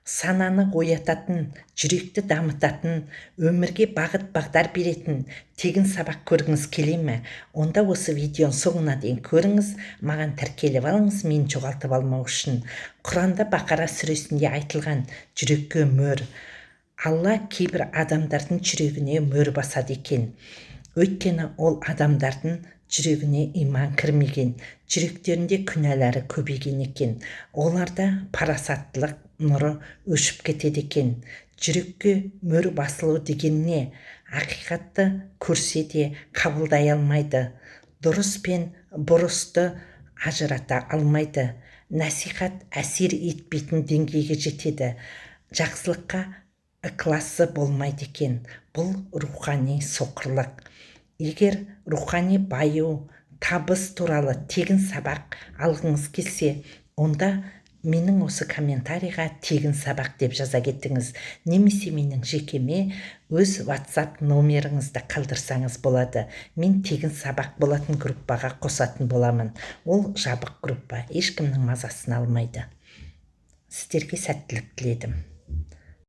сананы оятатын, жүректі дамытатын, өмірге бағыт бағдар беретін тегін сабақ көргіңіз келе ме? Онда осы видеоның соңына дейін көріңіз, маған тіркеліп алыңыз, мен жоғалтып алмау үшін. Құранда Бақара сүресінде айтылған жүрекке мөр. Алла кейбір адамдардың жүрегіне мөр басады екен. Өйткені ол адамдардың жүрегіне иман кірмеген, жүректерінде күнәлары көбейген екен. Оларда парасаттылық нұры өшіп кетеді екен. Жүрекке мөр басылу деген не? Ақиқатты көрсе де қабылдай алмайды. Дұрыс пен бұрысты ажырата алмайды. Насихат әсер етпейтін деңгейге жетеді. Жақсылыққа ықыласы болмайды екен. Бұл рухани соқырлық. Егер рухани баю, табыс туралы тегін сабақ алғыңыз келсе, онда менің осы комментарийға тегін сабақ деп жаза кетіңіз. Немесе менің жекеме өз WhatsApp номеріңізді қалдырсаңыз болады. Мен тегін сабақ болатын группаға қосатын боламын. Ол жабық группа, ешкімнің мазасын алмайды. Сіздерге сәттілік тіледім.